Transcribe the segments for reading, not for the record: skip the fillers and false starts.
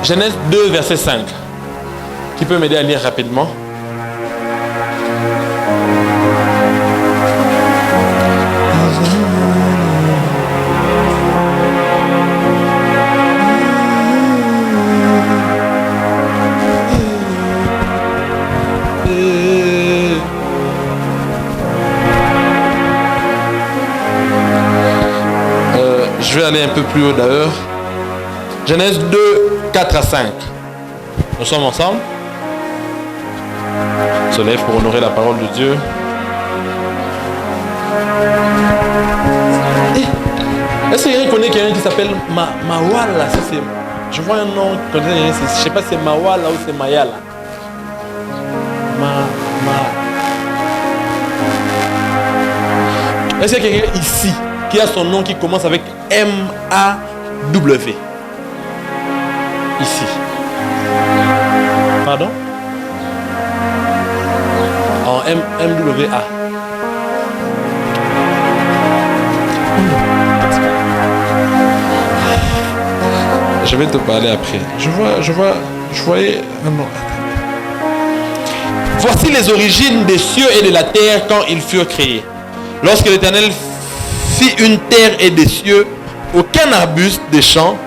Genèse 2, verset 5. Qui peut m'aider à lire rapidement? Je vais aller un peu plus haut d'ailleurs. Genèse 2, 4 à 5. Nous sommes ensemble. On se lève pour honorer la parole de Dieu. Est-ce que quelqu'un connaît quelqu'un qui s'appelle Mawala? Ça, c'est... Je vois un nom, je ne sais pas si c'est Mawala ou c'est Mayala. Est-ce qu'il y a quelqu'un ici qui a son nom qui commence avec M-A-W? Ici. Pardon? En M-W-A. Je vais te parler après. Je voyais un nom. Voici les origines des cieux et de la terre quand ils furent créés. Lorsque l'Éternel fit une terre et des cieux, aucun arbuste des champs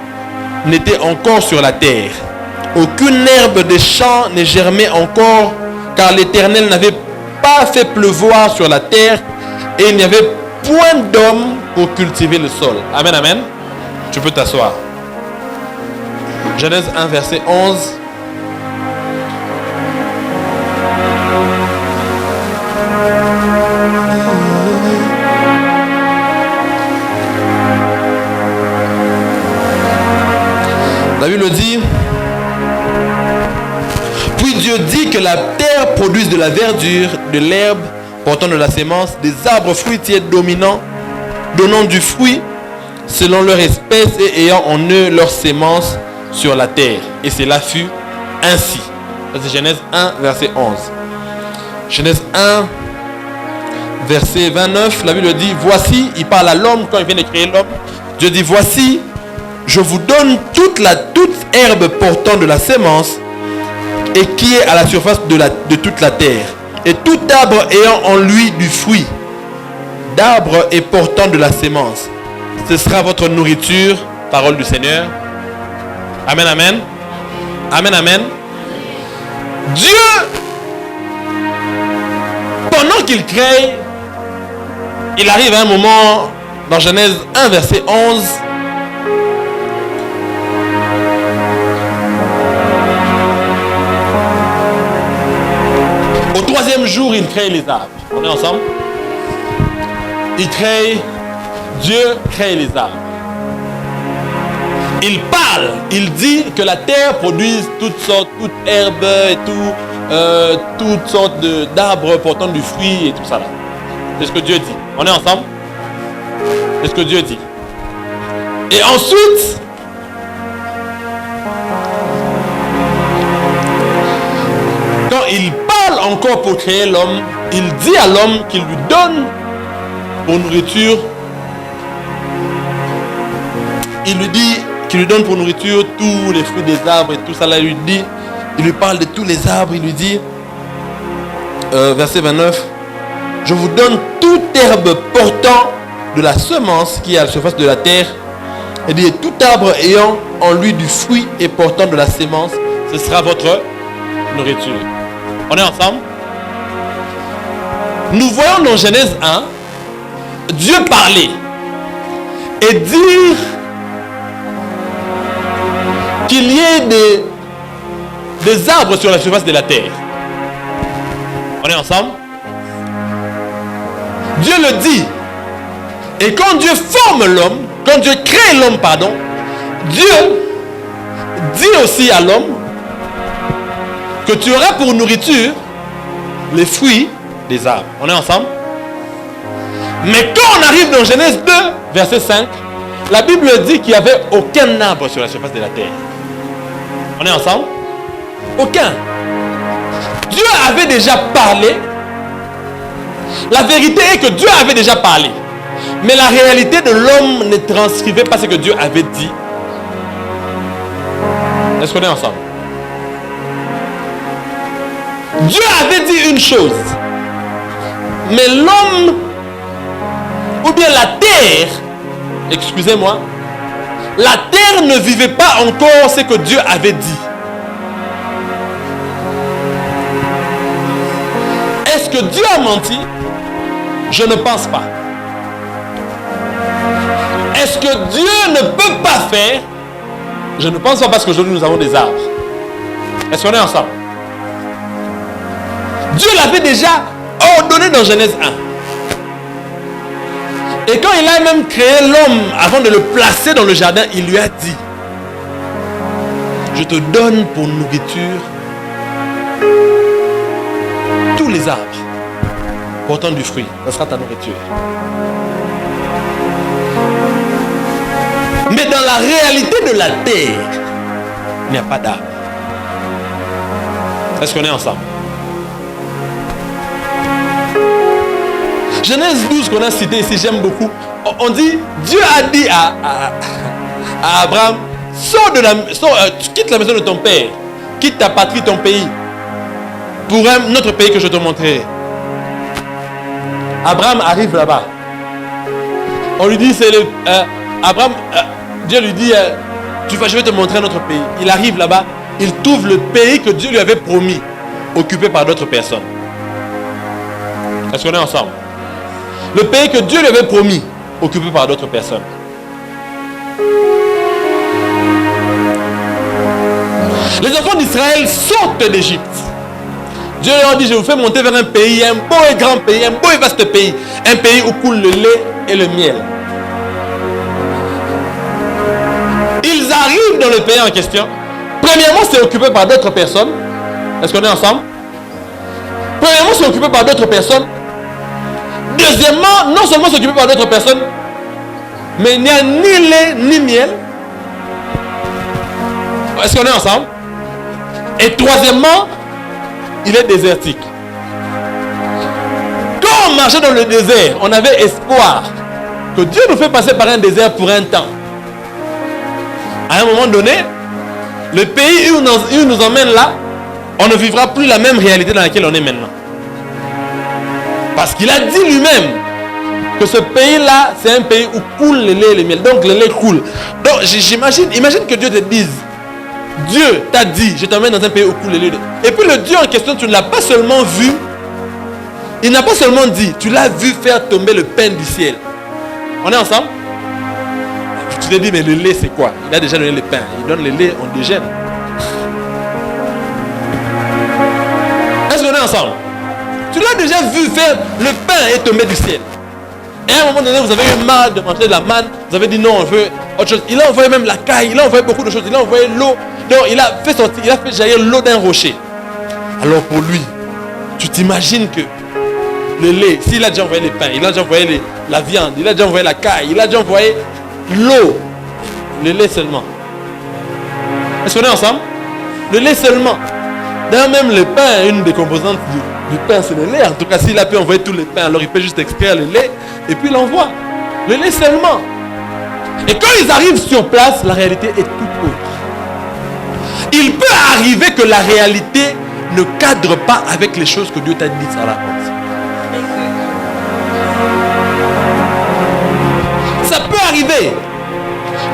n'était encore sur la terre. Aucune herbe des champs ne germait encore, car l'Éternel n'avait pas fait pleuvoir sur la terre et il n'y avait point d'homme pour cultiver le sol. Amen, amen. Tu peux t'asseoir. Genèse 1, verset 11. La Bible dit: puis Dieu dit que la terre produise de la verdure, de l'herbe portant de la sémence, des arbres fruitiers dominants, donnant du fruit selon leur espèce et ayant en eux leur sémence sur la terre. Et cela fut ainsi. C'est Genèse 1, verset 11. Genèse 1, verset 29, la Bible dit: voici, il parle à l'homme quand il vient de créer l'homme. Dieu dit: voici, je vous donne toute herbe portant de la sémence et qui est à la surface de toute la terre, et tout arbre ayant en lui du fruit d'arbre et portant de la sémence. Ce sera votre nourriture. Parole du Seigneur. Amen, amen. Amen, amen. Dieu, pendant qu'il crée, il arrive à un moment dans Genèse 1, verset 11. Au troisième jour, il crée les arbres. On est ensemble? Dieu crée les arbres. Il parle, il dit que la terre produise toutes sortes, toute herbe et toutes sortes d'arbres portant du fruit et tout ça là. C'est ce que Dieu dit. On est ensemble? C'est ce que Dieu dit. Et ensuite, quand il parle encore pour créer l'homme, il dit à l'homme qu'il lui donne pour nourriture. Il lui dit qu'il lui donne pour nourriture tous les fruits des arbres et tout ça là. Il lui parle de tous les arbres. Il lui dit, verset 29, je vous donne toute herbe portant de la semence qui est à la surface de la terre. Il dit, tout arbre ayant en lui du fruit et portant de la sémence, ce sera votre nourriture. On est ensemble? Nous voyons dans Genèse 1, Dieu parler et dire qu'il y ait des arbres sur la surface de la terre. On est ensemble? Dieu le dit. Et quand Dieu forme l'homme, quand Dieu crée l'homme, Dieu dit aussi à l'homme que tu auras pour nourriture les fruits des arbres. On est ensemble? Mais quand on arrive dans Genèse 2, verset 5, la Bible dit qu'il n'y avait aucun arbre sur la surface de la terre. On est ensemble? Aucun. Dieu avait déjà parlé. La vérité est que Dieu avait déjà parlé. Mais la réalité de l'homme ne transcrivait pas ce que Dieu avait dit. Est-ce qu'on est ensemble? Dieu avait dit une chose, mais l'homme, ou bien la terre, excusez-moi, la terre ne vivait pas encore ce que Dieu avait dit. Est-ce que Dieu a menti? Je ne pense pas. Est-ce que Dieu ne peut pas faire? Je ne pense pas, parce qu'aujourd'hui nous avons des arbres. Est-ce qu'on est ensemble? Dieu l'avait déjà ordonné dans Genèse 1. Et quand il a même créé l'homme, avant de le placer dans le jardin, il lui a dit: je te donne pour nourriture tous les arbres portant du fruit. Ce sera ta nourriture. Mais dans la réalité de la terre, il n'y a pas d'arbre. Est-ce qu'on est ensemble? Genèse 12 qu'on a cité ici, j'aime beaucoup. On dit, Dieu a dit à Abraham: quitte la maison de ton père, quitte ta patrie, ton pays, pour un autre pays que je te montrerai. Abraham arrive là-bas. On lui dit, Dieu lui dit, je vais te montrer un autre pays. Il arrive là-bas, il trouve le pays que Dieu lui avait promis, occupé par d'autres personnes. Est-ce qu'on est ensemble? Le pays que Dieu lui avait promis, occupé par d'autres personnes. Les enfants d'Israël sortent d'Égypte. Dieu leur dit: je vous fais monter vers un pays, un beau et grand pays, un beau et vaste pays. Un pays où coule le lait et le miel. Ils arrivent dans le pays en question. Premièrement, c'est occupé par d'autres personnes. Est-ce qu'on est ensemble? Premièrement, c'est occupé par d'autres personnes. Deuxièmement, non seulement c'est occupé par d'autres personnes, mais il n'y a ni lait ni miel. Est-ce qu'on est ensemble? Et troisièmement, il est désertique. Quand on marchait dans le désert, on avait espoir que Dieu nous fait passer par un désert pour un temps. À un moment donné, le pays où il nous emmène là, on ne vivra plus la même réalité dans laquelle on est maintenant. Parce qu'il a dit lui-même que ce pays-là, c'est un pays où coule le lait et le miel. Donc le lait coule. Donc imagine que Dieu te dise: Dieu t'a dit, je t'emmène dans un pays où coule le lait. Et puis le Dieu en question, tu ne l'as pas seulement vu. Il n'a pas seulement dit, tu l'as vu faire tomber le pain du ciel. On est ensemble? Tu t'es dit, mais le lait c'est quoi? Il a déjà donné le pain. Il donne le lait, on déjeune. Est-ce qu'on est ensemble? Tu l'as déjà vu faire le pain et tomber du ciel. Et à un moment donné, vous avez eu marre de manger de la manne. Vous avez dit non, on veut autre chose. Il a envoyé même la caille, il a envoyé beaucoup de choses. Il a envoyé l'eau. Donc il a fait jaillir l'eau d'un rocher. Alors pour lui, tu t'imagines que le lait, s'il a déjà envoyé les pains, il a déjà envoyé la viande, il a déjà envoyé la caille, il a déjà envoyé l'eau, le lait seulement. Est-ce qu'on est ensemble? Le lait seulement. D'ailleurs, même le pain, une des composantes du pain, c'est le lait. En tout cas, s'il a pu envoyer tous les pains, alors il peut juste extraire le lait et puis l'envoie. Le lait seulement. Et quand ils arrivent sur place, la réalité est tout autre. Il peut arriver que la réalité ne cadre pas avec les choses que Dieu t'a dites à la porte. Ça peut arriver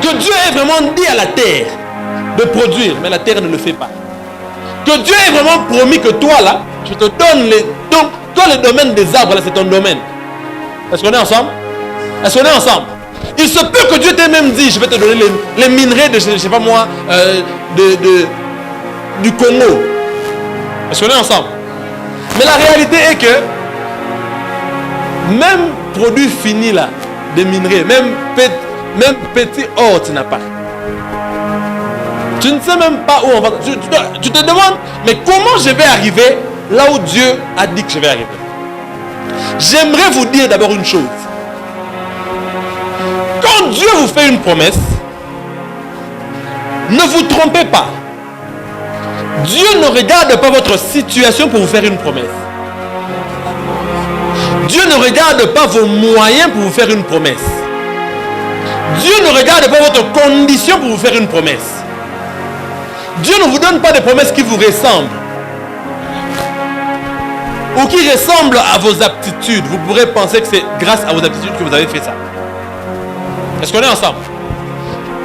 que Dieu ait vraiment dit à la terre de produire, mais la terre ne le fait pas. Que Dieu ait vraiment promis que toi là, je te donne toi le domaine des arbres là, c'est ton domaine. Est-ce qu'on est ensemble? Est-ce qu'on est ensemble? Il se peut que Dieu t'ait même dit, je vais te donner les minerais de, je ne sais pas moi, du Congo. Est-ce qu'on est ensemble? Mais la réalité est que même produit fini là, des minerais, même petit or, tu n'as pas. Tu ne sais même pas où on va. Tu te demandes, mais comment je vais arriver là où Dieu a dit que je vais arriver? J'aimerais vous dire d'abord une chose. Quand Dieu vous fait une promesse, ne vous trompez pas. Dieu ne regarde pas votre situation pour vous faire une promesse. Dieu ne regarde pas vos moyens pour vous faire une promesse. Dieu ne regarde pas votre condition pour vous faire une promesse. Dieu ne vous donne pas des promesses qui vous ressemblent ou qui ressemblent à vos aptitudes. Vous pourrez penser que c'est grâce à vos aptitudes que vous avez fait ça. Est-ce qu'on est ensemble?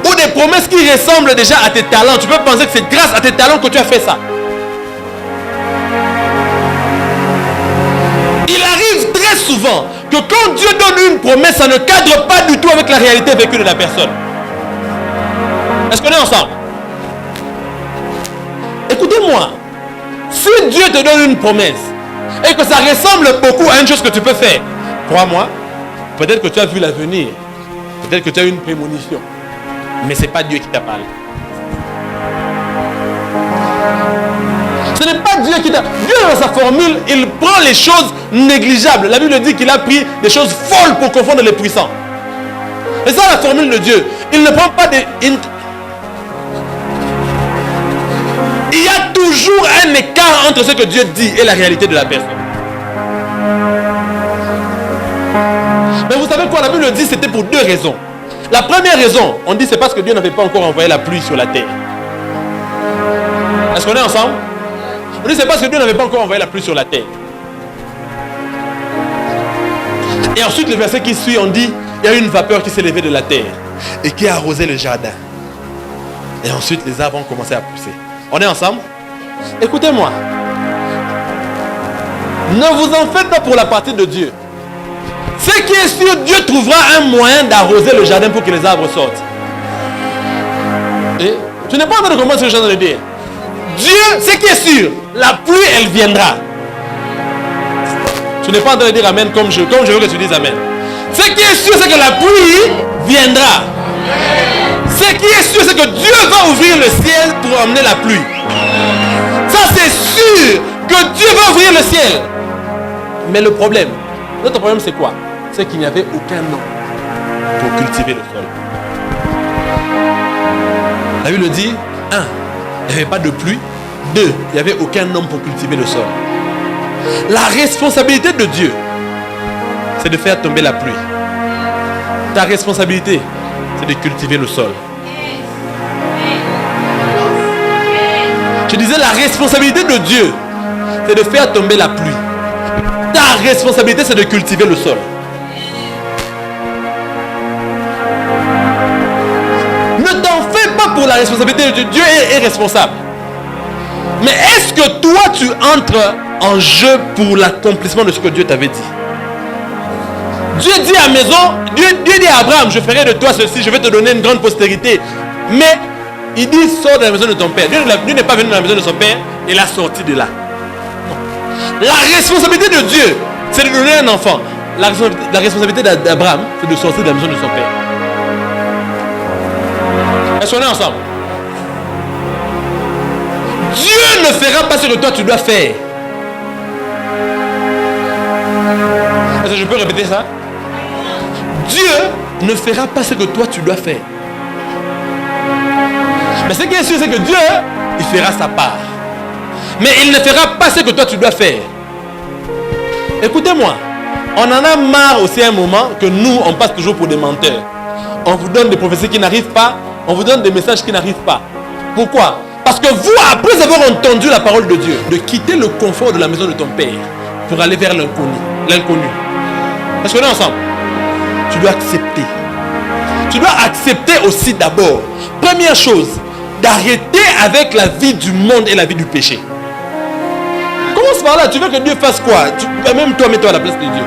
Ou des promesses qui ressemblent déjà à tes talents. Tu peux penser que c'est grâce à tes talents que tu as fait ça. Il arrive très souvent que quand Dieu donne une promesse, ça ne cadre pas du tout avec la réalité vécue de la personne. Est-ce qu'on est ensemble? Écoutez-moi. Si Dieu te donne une promesse et que ça ressemble beaucoup à une chose que tu peux faire, crois-moi, peut-être que tu as vu l'avenir. Peut-être que tu as une prémonition. Mais ce n'est pas Dieu qui t'a parlé. Ce n'est pas Dieu qui t'a... Dieu dans sa formule, il prend les choses négligeables. La Bible dit qu'il a pris des choses folles pour confondre les puissants. Et ça, la formule de Dieu. Il ne prend pas des... Il y a toujours un écart entre ce que Dieu dit et la réalité de la personne. Mais vous savez quoi, la Bible dit c'était pour deux raisons. La première raison, on dit c'est parce que Dieu n'avait pas encore envoyé la pluie sur la terre. Est-ce qu'on est ensemble? On dit c'est parce que Dieu n'avait pas encore envoyé la pluie sur la terre. Et ensuite le verset qui suit, on dit il y a eu une vapeur qui s'est levée de la terre et qui a arrosé le jardin. Et ensuite les arbres ont commencé à pousser. On est ensemble? Écoutez-moi. Ne vous en faites pas pour la partie de Dieu. Ce qui est sûr, Dieu trouvera un moyen d'arroser le jardin pour que les arbres sortent. Et tu n'es pas en train de comprendre ce que je viens de dire. Dieu, ce qui est sûr, la pluie, elle viendra. Tu n'es pas en train de dire amen comme je veux que tu dises amen. Ce qui est sûr, c'est que la pluie viendra. Ce qui est sûr, c'est que Dieu va ouvrir le ciel pour amener la pluie. Ça, c'est sûr que Dieu va ouvrir le ciel. Mais le problème, notre problème, c'est quoi? C'est qu'il n'y avait aucun homme pour cultiver le sol. La Bible dit, 1, il n'y avait pas de pluie. 2, il n'y avait aucun homme pour cultiver le sol. La responsabilité de Dieu, c'est de faire tomber la pluie. Ta responsabilité, c'est de cultiver le sol. Je disais, la responsabilité de Dieu, c'est de faire tomber la pluie. Ta responsabilité, c'est de cultiver le sol. Ne t'en fais pas pour la responsabilité de Dieu. Dieu est responsable. Mais est-ce que toi, tu entres en jeu pour l'accomplissement de ce que Dieu t'avait dit? Dieu dit à maison, Dieu dit à Abraham, je ferai de toi ceci, je vais te donner une grande postérité. Mais il dit, sors de la maison de ton père. Dieu n'est pas venu dans la maison de son père, il a sorti de là. La responsabilité de Dieu, c'est de donner un enfant. La responsabilité d'Abraham, c'est de sortir de la maison de son père. Est-ce qu'on est ensemble? Dieu ne fera pas ce que toi tu dois faire. Est-ce que je peux répéter ça? Dieu ne fera pas ce que toi tu dois faire. Mais ce qui est sûr, c'est que Dieu, il fera sa part. Mais il ne fera pas ce que toi tu dois faire. Écoutez-moi, on en a marre aussi à un moment que nous, on passe toujours pour des menteurs. On vous donne des prophéties qui n'arrivent pas, on vous donne des messages qui n'arrivent pas. Pourquoi? Parce que vous, après avoir entendu la parole de Dieu, de quitter le confort de la maison de ton père pour aller vers l'inconnu. Est-ce qu'on est ensemble? Tu dois accepter. Tu dois accepter aussi d'abord, première chose, d'arrêter avec la vie du monde et la vie du péché. Commence par là, tu veux que Dieu fasse quoi? Même toi, mets-toi à la place de Dieu.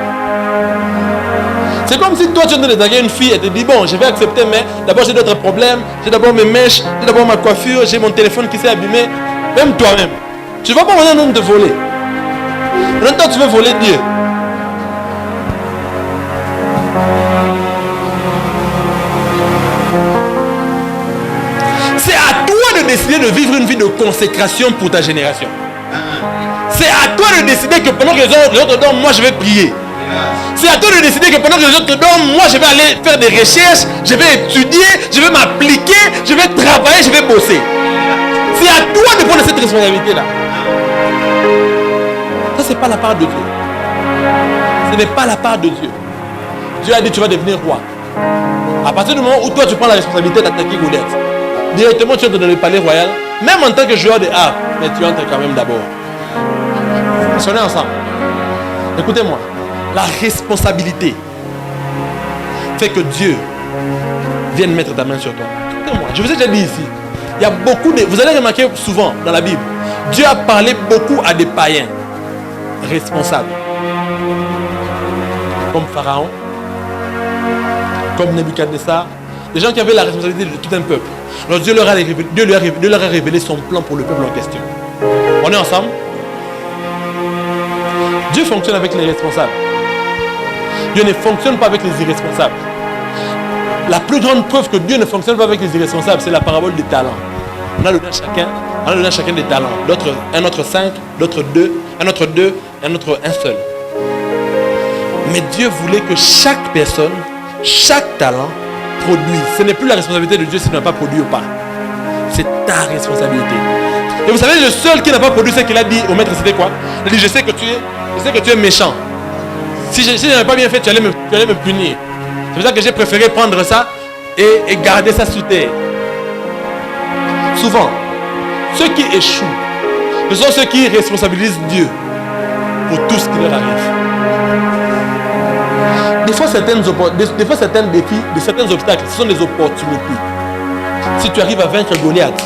C'est comme si toi tu es en train de draguer une fille et te dis bon, je vais accepter, mais d'abord j'ai d'autres problèmes, j'ai d'abord mes mèches, j'ai d'abord ma coiffure, j'ai mon téléphone qui s'est abîmé. Même toi-même. Tu ne vas pas maintenant te voler. Maintenant tu veux voler Dieu. C'est à toi de décider de vivre une vie de consécration pour ta génération. C'est à toi de décider que pendant que les autres dorment, moi je vais prier. C'est à toi de décider que pendant que les autres dorment, moi je vais aller faire des recherches, je vais étudier, je vais m'appliquer, je vais travailler, je vais bosser. C'est à toi de prendre cette responsabilité-là. Ça, c'est pas la part de Dieu. Ce n'est pas la part de Dieu. Dieu a dit tu vas devenir roi. À partir du moment où toi tu prends la responsabilité d'attaquer Goliath, directement tu entres dans le palais royal, même en tant que joueur de harpe, mais tu entres quand même d'abord. On est ensemble. Écoutez-moi, la responsabilité fait que Dieu vienne mettre ta main sur toi. Écoutez-moi, je vous ai déjà dit ici, il y a beaucoup de... Vous allez remarquer souvent dans la Bible, Dieu a parlé beaucoup à des païens responsables. Comme Pharaon, comme Nebuchadnezzar, des gens qui avaient la responsabilité de tout un peuple. Alors Dieu leur a révélé son plan pour le peuple en question. On est ensemble? Dieu fonctionne avec les responsables. Dieu ne fonctionne pas avec les irresponsables. La plus grande preuve que Dieu ne fonctionne pas avec les irresponsables, c'est la parabole des talents. On a donné à chacun des talents. D'autres, un autre 5, d'autres 2, un autre 2, un autre un seul. Mais Dieu voulait que chaque personne, chaque talent produise. Ce n'est plus la responsabilité de Dieu si tu n'as pas produit ou pas. C'est ta responsabilité. Et vous savez, le seul qui n'a pas produit ce qu'il a dit au maître, c'était quoi? Il a dit, je sais que tu es méchant. Si je n'avais pas bien fait, tu allais me punir. C'est pour ça que j'ai préféré prendre ça et garder ça sous terre. Souvent, ceux qui échouent, ce sont ceux qui responsabilisent Dieu pour tout ce qui leur arrive. Des fois, certains défis, certains obstacles, ce sont des opportunités. Si tu arrives à vaincre Goliath,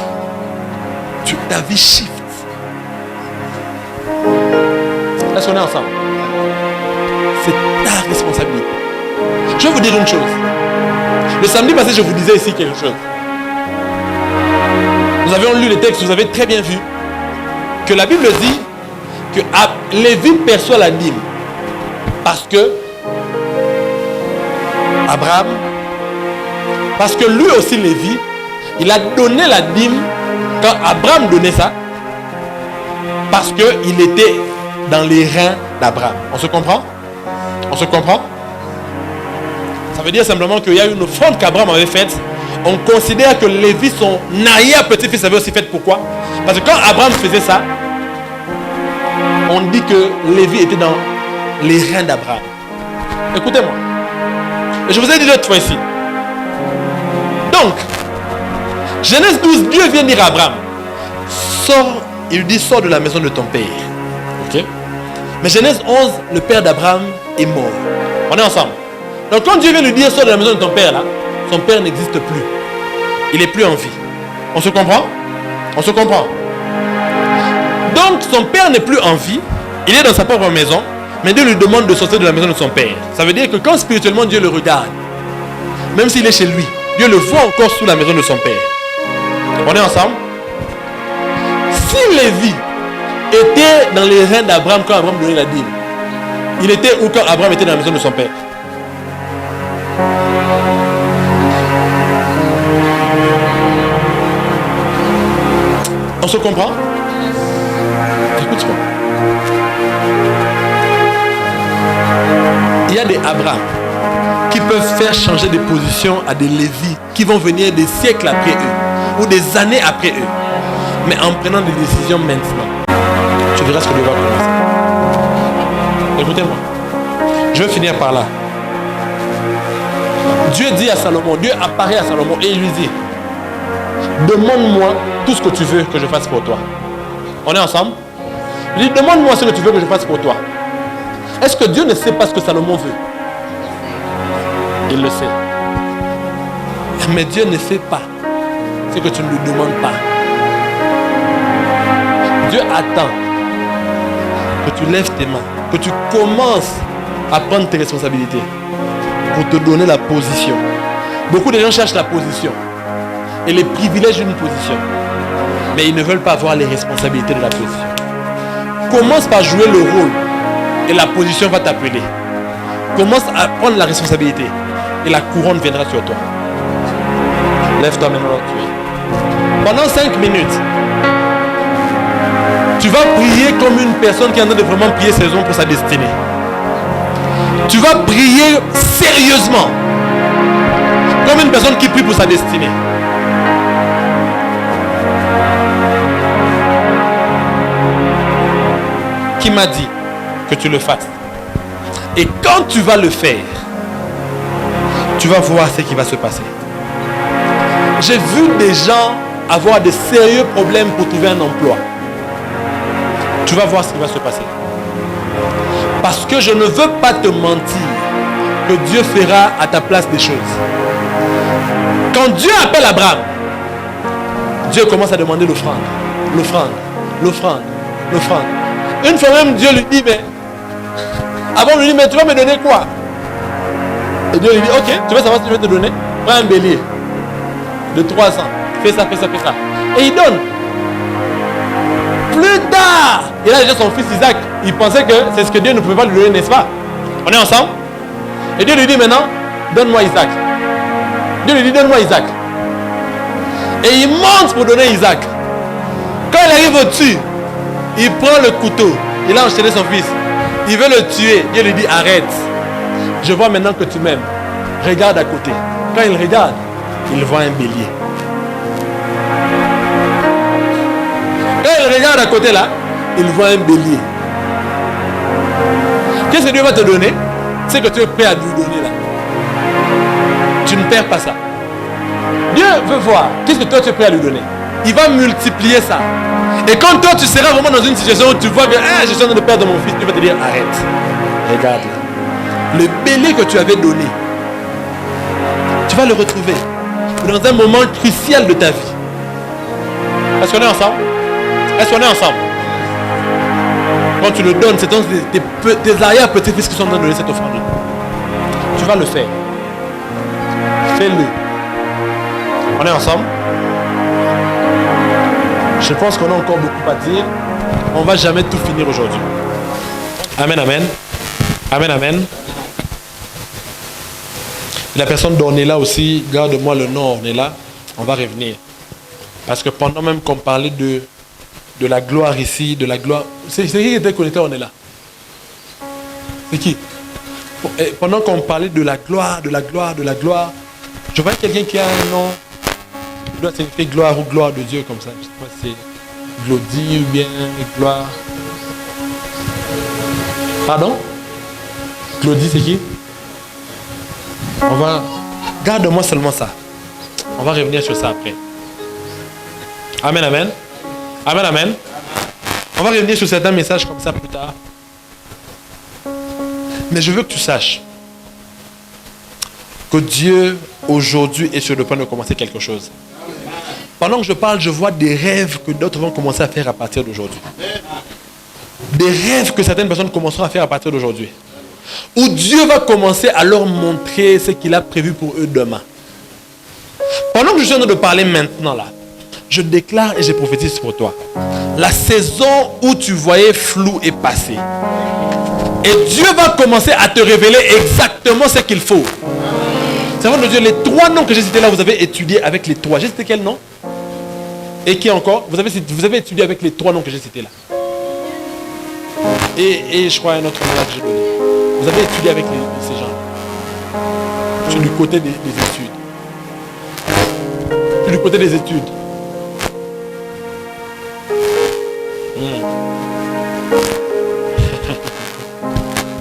ta vie shift. Est-ce qu'on est ensemble? C'est ta responsabilité. Je vais vous dire une chose. Le samedi passé, je vous disais ici quelque chose. Nous avions lu les textes, vous avez très bien vu que la Bible dit que Lévi perçoit la dîme parce que Abraham, parce que lui aussi Lévi, il a donné la dîme quand Abraham donnait ça, parce qu'il était dans les reins d'Abraham. On se comprend? On se comprend? Ça veut dire simplement qu'il y a une offrande qu'Abraham avait faite. On considère que Lévi, son arrière-petit-fils, avait aussi fait. Pourquoi? Parce que quand Abraham faisait ça, on dit que Lévi était dans les reins d'Abraham. Écoutez-moi. Et je vous ai dit l'autre fois ici. Donc, Genèse 12, Dieu vient dire à Abraham, sors, il dit, sors de la maison de ton père. Ok? Mais Genèse 11, le père d'Abraham est mort. On est ensemble. Donc quand Dieu vient lui dire, sors de la maison de ton père, là, son père n'existe plus. Il n'est plus en vie. On se comprend? On se comprend? Donc son père n'est plus en vie. Il est dans sa propre maison. Mais Dieu lui demande de sortir de la maison de son père. Ça veut dire que quand spirituellement Dieu le regarde, même s'il est chez lui, Dieu le voit encore sous la maison de son père. On est ensemble? Si Lévi était dans les reins d'Abraham quand Abraham donnait la dîme, il était où quand Abraham était dans la maison de son père? On se comprend? Écoute-moi. Il y a des Abraham qui peuvent faire changer de position à des Lévis qui vont venir des siècles après eux ou des années après eux. Mais en prenant des décisions maintenant, tu verras ce que Dieu va commencer. Écoutez-moi. Je vais finir par là. Dieu dit à Salomon, Dieu apparaît à Salomon et il lui dit, demande-moi tout ce que tu veux que je fasse pour toi. On est ensemble? Il dit, demande-moi ce que tu veux que je fasse pour toi. Est-ce que Dieu ne sait pas ce que Salomon veut? Il le sait. Mais Dieu ne sait pas ce que tu ne lui demandes pas. Dieu attend que tu lèves tes mains, que tu commences à prendre tes responsabilités pour te donner la position. Beaucoup de gens cherchent la position et les privilèges d'une position, mais ils ne veulent pas avoir les responsabilités de la position. Commence par jouer le rôle et la position va t'appeler. Commence à prendre la responsabilité et la couronne viendra sur toi. Lève-toi maintenant là où tu es. Pendant 5 minutes, tu vas prier comme une personne qui est en train de vraiment prier ses hommes pour sa destinée. Tu vas prier sérieusement comme une personne qui prie pour sa destinée. Qui m'a dit que tu le fasses. Et quand tu vas le faire, tu vas voir ce qui va se passer. J'ai vu des gens avoir de sérieux problèmes pour trouver un emploi. Tu vas voir ce qui va se passer. Parce que je ne veux pas te mentir que Dieu fera à ta place des choses. Quand Dieu appelle Abraham, Dieu commence à demander l'offrande. L'offrande. Une fois même, Dieu lui dit, mais avant, lui dit, mais tu vas me donner quoi? Et Dieu lui dit, ok, tu veux savoir ce que je vais te donner? Prends un bélier de 300. Fais ça. Et il donne. Plus tard, il a déjà son fils Isaac. Il pensait que c'est ce que Dieu ne pouvait pas lui donner, n'est-ce pas? On est ensemble? Et Dieu lui dit maintenant, donne-moi Isaac. Dieu lui dit, donne-moi Isaac. Et il monte pour donner Isaac. Quand il arrive au-dessus, il prend le couteau. Il a enchaîné son fils. Il veut le tuer. Dieu lui dit, arrête. Je vois maintenant que tu m'aimes. Regarde à côté. Quand il regarde, il voit un bélier. Quand il regarde à côté là, il voit un bélier. Qu'est-ce que Dieu va te donner? C'est que tu es prêt à lui donner là. Tu ne perds pas ça. Dieu veut voir. Qu'est-ce que toi tu es prêt à lui donner? Il va multiplier ça. Et quand toi tu seras vraiment dans une situation où tu vois que je suis en train de perdre mon fils, Dieu va te dire arrête. Regarde là. Le bélier que tu avais donné, tu vas le retrouver dans un moment crucial de ta vie. Est-ce qu'on est ensemble? Est-ce qu'on est ensemble? Quand tu le donnes, c'est tes arrière-petits-fils qui sont en train de donner cette offrande. Tu vas le faire. Fais-le. On est ensemble? Je pense qu'on a encore beaucoup à dire. On ne va jamais tout finir aujourd'hui. Amen, amen. Amen, amen. La personne d'Ornella aussi, garde-moi le nom Ornella. On va revenir. Parce que pendant même qu'on parlait de la gloire ici, de la gloire... C'est qui était connecté à Ornella? C'est qui? Pendant qu'on parlait de la gloire, je vois quelqu'un qui a un nom. Il doit signifier gloire ou gloire de Dieu comme ça. Je ne sais pas si c'est Glodie ou bien gloire. Pardon? Glodie, c'est qui? On va... Garde-moi seulement ça. On va revenir sur ça après. Amen, amen. Amen, amen. On va revenir sur certains messages comme ça plus tard. Mais je veux que tu saches que Dieu, aujourd'hui, est sur le point de commencer quelque chose. Pendant que je parle, je vois des rêves que d'autres vont commencer à faire à partir d'aujourd'hui. Des rêves que certaines personnes commenceront à faire à partir d'aujourd'hui. Où Dieu va commencer à leur montrer ce qu'il a prévu pour eux demain. Pendant que je suis en train de parler maintenant là, je déclare et je prophétise pour toi. La saison où tu voyais flou est passée. Et Dieu va commencer à te révéler exactement ce qu'il faut. C'est vrai de Dieu, les 3 noms que j'ai cités là, vous avez étudié avec les 3. J'ai cité quel nom? Et qui encore? Vous avez étudié avec les 3 noms que j'ai cités là. Et je crois un autre nom que j'ai donné. Vous avez étudié avec ces gens. Je suis du côté des études. Je suis du côté des études.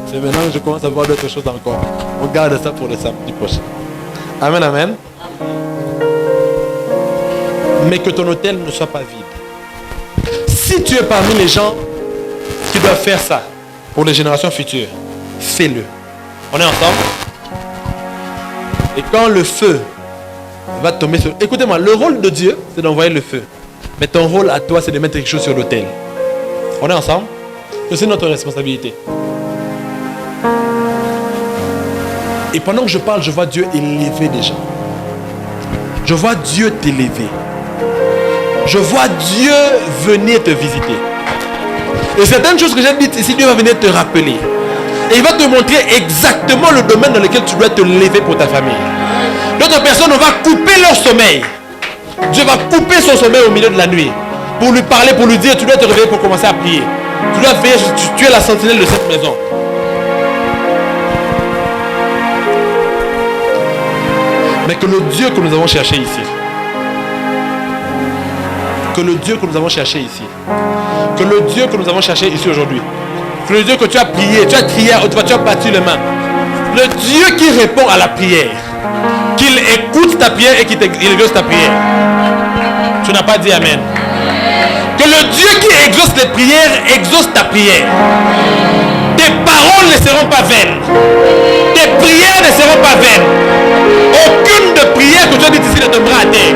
C'est maintenant que je commence à voir d'autres choses encore. On garde ça pour le samedi prochain. Amen, amen. Mais que ton hôtel ne soit pas vide. Si tu es parmi les gens qui doivent faire ça pour les générations futures, fais-le. On est ensemble? Et quand le feu va tomber sur... Écoutez-moi, le rôle de Dieu, c'est d'envoyer le feu. Mais ton rôle à toi, c'est de mettre quelque chose sur l'autel. On est ensemble? C'est notre responsabilité. Et pendant que je parle, je vois Dieu élever des gens. Je vois Dieu t'élever. Je vois Dieu venir te visiter. Et certaines choses que j'ai dites ici, Dieu va venir te rappeler. Et il va te montrer exactement le domaine dans lequel tu dois te lever pour ta famille. D'autres personnes, on va couper leur sommeil. Dieu va couper son sommeil au milieu de la nuit. Pour lui parler, pour lui dire, tu dois te réveiller pour commencer à prier. Tu dois veiller, tu es la sentinelle de cette maison. Mais que le Dieu que nous avons cherché ici, que le Dieu que nous avons cherché ici, que le Dieu que nous avons cherché ici aujourd'hui, que le Dieu que tu as prié, tu as crié, tu as battu les mains, le Dieu qui répond à la prière, qu'il écoute ta prière et qu'il exauce ta prière. Tu n'as pas dit amen. Que le Dieu qui exauce les prières exauce ta prière. Tes paroles ne seront pas vaines. Tes prières ne seront pas vaines. Aucune de prière que tu as dit ici ne tombera à terre.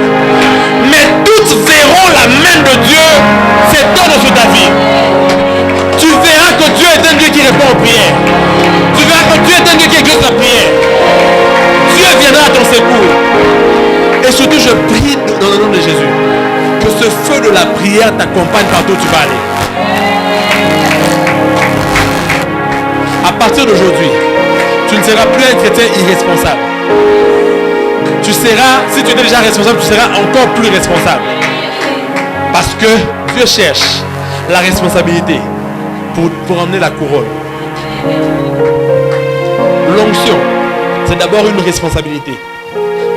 Mais toutes verront la main de Dieu s'étendre sur ta vie. Tu verras que Dieu est un Dieu qui répond aux prières. Tu verras que Dieu est un Dieu qui exauce la prière. Dieu viendra à ton secours. Et surtout, je prie dans le nom de Jésus que ce feu de la prière t'accompagne partout où tu vas aller. À partir d'aujourd'hui, tu ne seras plus un chrétien irresponsable. Tu seras, si tu étais déjà responsable, tu seras encore plus responsable. Parce que Dieu cherche la responsabilité pour emmener la couronne. L'onction, c'est d'abord une responsabilité.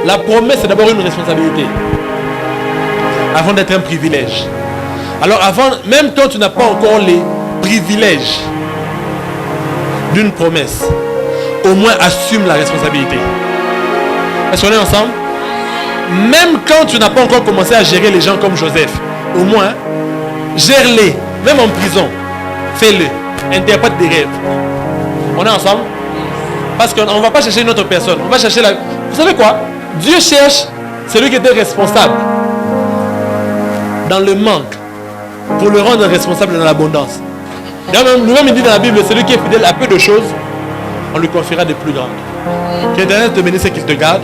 La promesse, c'est d'abord une responsabilité. Avant d'être un privilège. Alors avant, même quand tu n'as pas encore les privilèges d'une promesse, au moins assume la responsabilité. Est-ce qu'on est ensemble? Même quand tu n'as pas encore commencé à gérer les gens comme Joseph, au moins, gère-les. Même en prison, fais-le. Interprète des rêves. On est ensemble? Parce qu'on ne va pas chercher une autre personne. On va chercher la... Vous savez quoi? Dieu cherche celui qui était responsable dans le manque pour le rendre responsable dans l'abondance. Nous-mêmes, il dit dans la Bible, celui qui est fidèle à peu de choses, on lui confiera de plus grandes. Que l'Éternel te bénisse et qu'il te garde.